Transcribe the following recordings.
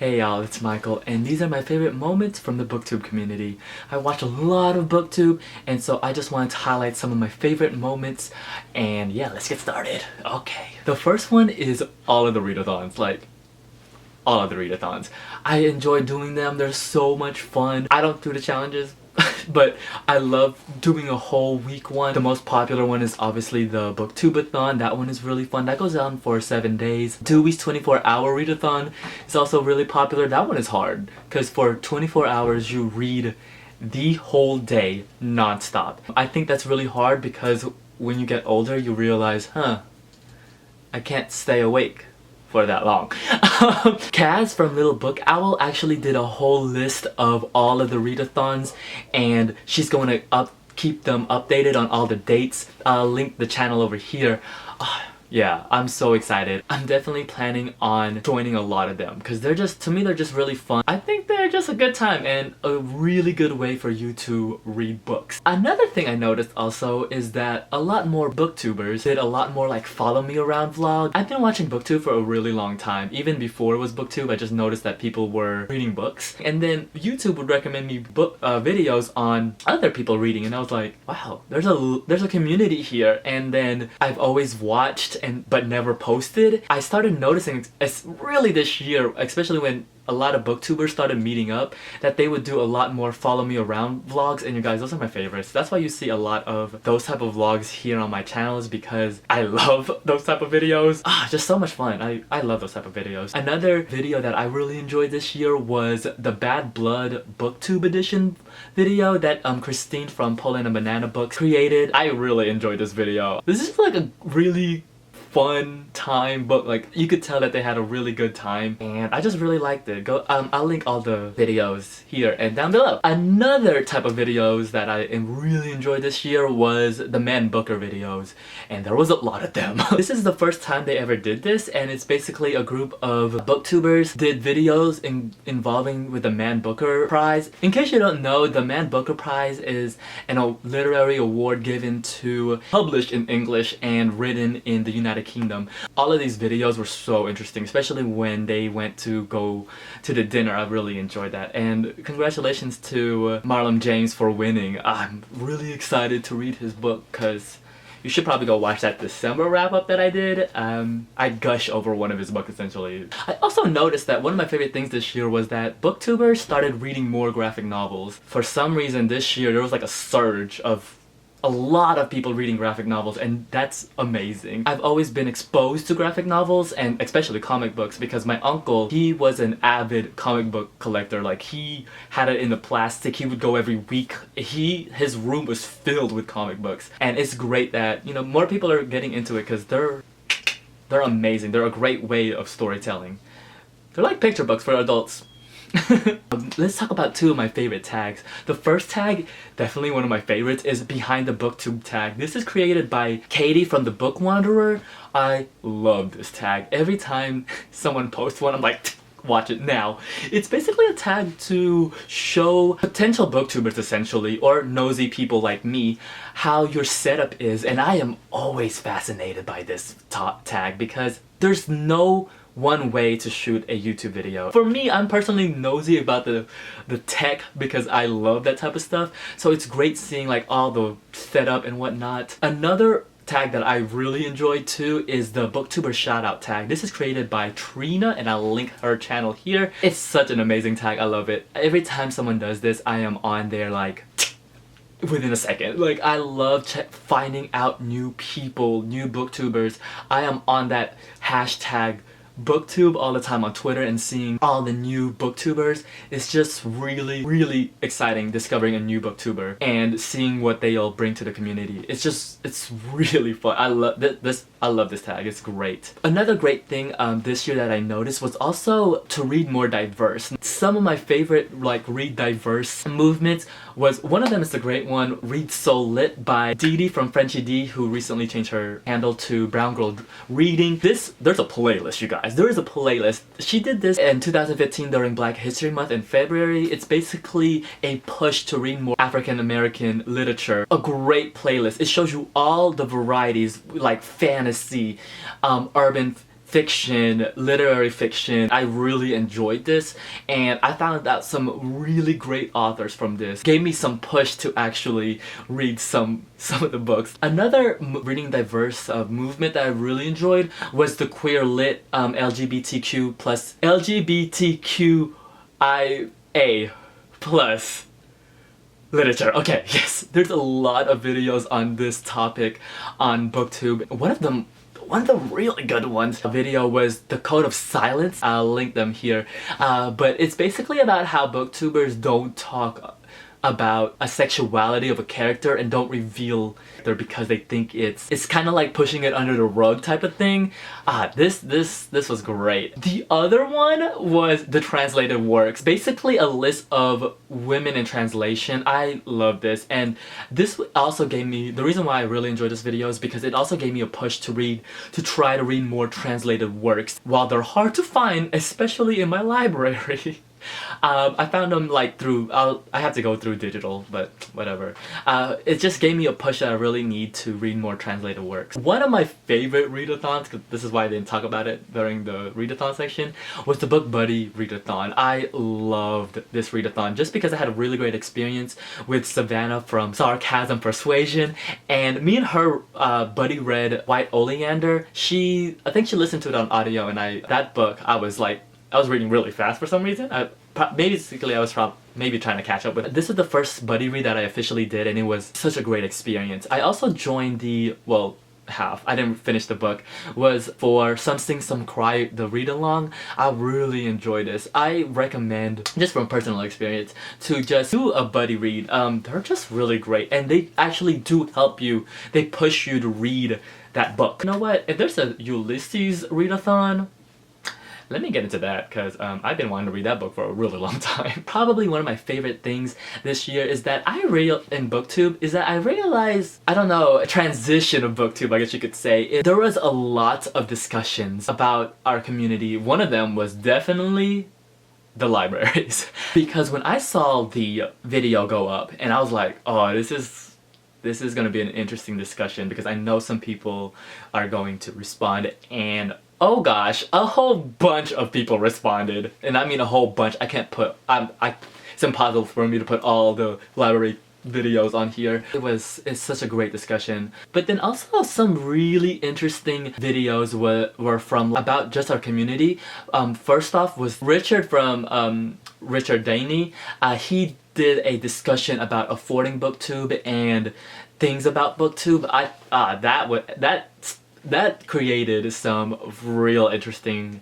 Hey y'all, it's Michael, and these are my favorite moments from the Booktube community. I watch a lot of Booktube, and so I just wanted to highlight some of my favorite moments, and yeah, let's get started. Okay. The first one is all of the readathons, like, all of the readathons. I enjoy doing them, they're so much fun. I don't do the challenges, but I love doing a whole week one. The most popular one is obviously the Booktubeathon. That one is really fun. That goes on for 7 days. Dewey's 24-hour readathon is also really popular. That one is hard because for 24 hours you read the whole day non-stop. I think that's really hard because when you get older you realize, I can't stay awake for that long. Kaz from Little Book Owl actually did a whole list of all of the readathons, and she's going to keep them updated on all the dates. I'll link the channel over here. Yeah, I'm so excited. I'm definitely planning on joining a lot of them because they're just, to me, they're just really fun. I think they're just a good time and a really good way for you to read books. Another thing I noticed also is that a lot more booktubers did a lot more like follow me around vlog. I've been watching Booktube for a really long time. Even before it was Booktube, I just noticed that people were reading books. And then YouTube would recommend me book videos on other people reading, and I was like, wow, there's a community here. And then I've always watched but never posted. I started noticing, it's really this year, especially when a lot of booktubers started meeting up, that they would do a lot more follow me around vlogs, and you guys, those are my favorites. That's why you see a lot of those type of vlogs here on my channel, is because I love those type of videos. Just so much fun. I love those type of videos. Another video that I really enjoyed this year was the Bad Blood Booktube edition video that Christine from Poland and Banana Books created. I really enjoyed this video. This is like a really fun time book. Like, you could tell that they had a really good time, and I just really liked it. I'll link all the videos here and down below. Another type of videos that I really enjoyed this year was the Man Booker videos, and there was a lot of them. This is the first time they ever did this, and it's basically a group of booktubers did videos involving with the Man Booker Prize. In case you don't know, the Man Booker Prize is a literary award given to published in English and written in the United Kingdom. All of these videos were so interesting, especially when they went to go to the dinner. I really enjoyed that, and congratulations to Marlon James for winning. I'm really excited to read his book because you should probably go watch that December wrap-up that I did. I gush over one of his books essentially. I also noticed that one of my favorite things this year was that booktubers started reading more graphic novels. For some reason this year there was like a surge of a lot of people reading graphic novels, and that's amazing. I've always been exposed to graphic novels, and especially comic books, because my uncle, he was an avid comic book collector. Like, he had it in the plastic. He would go every week. His room was filled with comic books, and it's great that, you know, more people are getting into it because they're amazing. They're a great way of storytelling. They're like picture books for adults. Let's talk about two of my favorite tags. The first tag, definitely one of my favorites, is Behind the Booktube tag. This is created by Katie from The Book Wanderer. I love this tag. Every time someone posts one, I'm like, watch it now. It's basically a tag to show potential booktubers essentially, or nosy people like me, how your setup is, and I am always fascinated by this tag because there's no one way to shoot a YouTube video. For me, I'm personally nosy about the tech because I love that type of stuff, so it's great seeing like all the setup and whatnot. Another tag that I really enjoyed too is the Booktuber Shout Out Tag. This is created by Trina, and I'll link her channel here. It's such an amazing tag. I love it. Every time someone does this, I am on there like within a second. Like, I love finding out new people, new booktubers. I am on that hashtag Booktube all the time on Twitter, and seeing all the new booktubers, it's just really exciting discovering a new booktuber and seeing what they'll bring to the community. It's really fun. I love this. I love this tag. It's great. Another great thing this year that I noticed was also to read more diverse. Some of my favorite like read diverse movements was, one of them is the great one, Read So Lit by Dee Dee from Frenchie D, who recently changed her handle to Brown Girl Reading. There's a playlist, you guys. There is a playlist. She did this in 2015 during Black History Month in February. It's basically a push to read more African American literature. A great playlist. It shows you all the varieties, like fantasy, urban fiction, literary fiction. I really enjoyed this, and I found out some really great authors from this. Gave me some push to actually read some of the books. Another reading diverse movement that I really enjoyed was the queer lit LGBTQ plus LGBTQIA plus literature. Okay, yes, there's a lot of videos on this topic on Booktube. One of the really good ones video was the Code of Silence. I'll link them here. But it's basically about how booktubers don't talk about a sexuality of a character and don't reveal there because they think it's kind of like pushing it under the rug type of thing. This was great. The other one was the translated works, basically a list of women in translation. I love this, and this also gave me, the reason why I really enjoyed this video is because it also gave me a push to try to read more translated works. While they're hard to find, especially in my library, I found them like through, I have to go through digital, but whatever. It just gave me a push that I really need to read more translated works. One of my favorite readathons, because this is why I didn't talk about it during the readathon section, was the Book Buddy readathon. I loved this readathon just because I had a really great experience with Savannah from Sarcasm Persuasion, and me and her buddy read White Oleander. I think she listened to it on audio, and that book I was reading really fast for some reason. Basically, I was maybe trying to catch up with it. This is the first buddy read that I officially did, and it was such a great experience. I also joined the, well, half, I didn't finish the book, was for Some Sing Some Cry, the read along. I really enjoyed this. I recommend, just from personal experience, to just do a buddy read. They're just really great, and they actually do help you. They push you to read that book. You know what? If there's a Ulysses readathon, let me get into that, because I've been wanting to read that book for a really long time. Probably one of my favorite things this year is that in Booktube is that I realized, I don't know, a transition of Booktube, I guess you could say. There was a lot of discussions about our community. One of them was definitely the libraries. Because when I saw the video go up, and I was like, oh, this is gonna be an interesting discussion, because I know some people are going to respond, and oh gosh, a whole bunch of people responded. And I mean a whole bunch. I can't put, it's impossible for me to put all the library videos on here. It's such a great discussion. But then also some really interesting videos were from about just our community. First off was Richard from Richard Daney. He did a discussion about affording Booktube and things about Booktube. That created some real interesting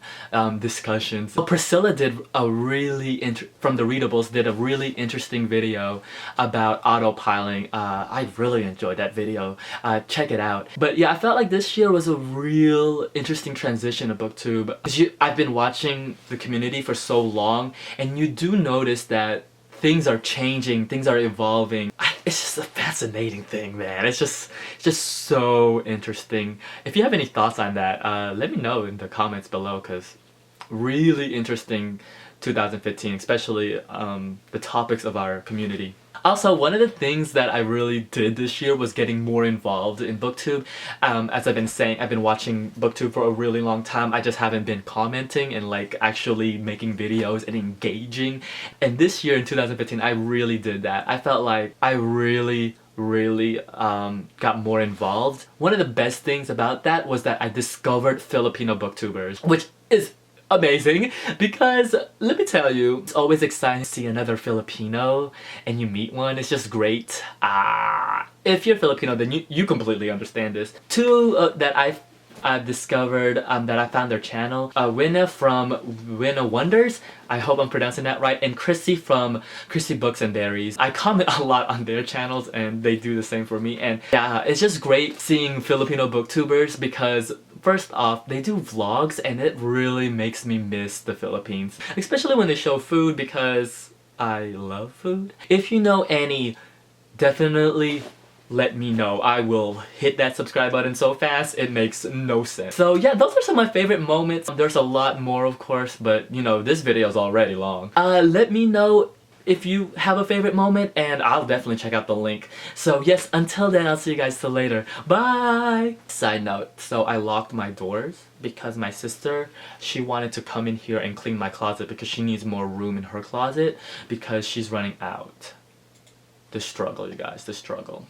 discussions. Priscilla did from the Readables, did a really interesting video about autopiling. I really enjoyed that video. Check it out. But yeah, I felt like this year was a real interesting transition of Booktube. I've been watching the community for so long, and you do notice that things are changing, things are evolving. It's just a fascinating thing, man. It's just so interesting. If you have any thoughts on that, let me know in the comments below, because really interesting 2015, especially the topics of our community. Also, one of the things that I really did this year was getting more involved in Booktube. As I've been saying, I've been watching Booktube for a really long time. I just haven't been commenting and like actually making videos and engaging. And this year in 2015, I really did that. I felt like I really got more involved. One of the best things about that was that I discovered Filipino booktubers, which is amazing, because let me tell you, it's always exciting to see another Filipino and you meet one. It's just great. If you're Filipino, then you completely understand this. Two that I've discovered that I found their channel. Winna from Winna Wonders, I hope I'm pronouncing that right, and Chrissy from Chrissy Books and Berries. I comment a lot on their channels and they do the same for me, and yeah, it's just great seeing Filipino booktubers, because first off, they do vlogs and it really makes me miss the Philippines, especially when they show food, because I love food. If you know any, definitely let me know. I will hit that subscribe button so fast, it makes no sense. So yeah, those are some of my favorite moments. There's a lot more, of course, but you know, this video is already long. Let me know if you have a favorite moment, and I'll definitely check out the link. So yes, until then, I'll see you guys till later. Bye! Side note, so I locked my doors because my sister, she wanted to come in here and clean my closet because she needs more room in her closet because she's running out. The struggle, you guys, the struggle.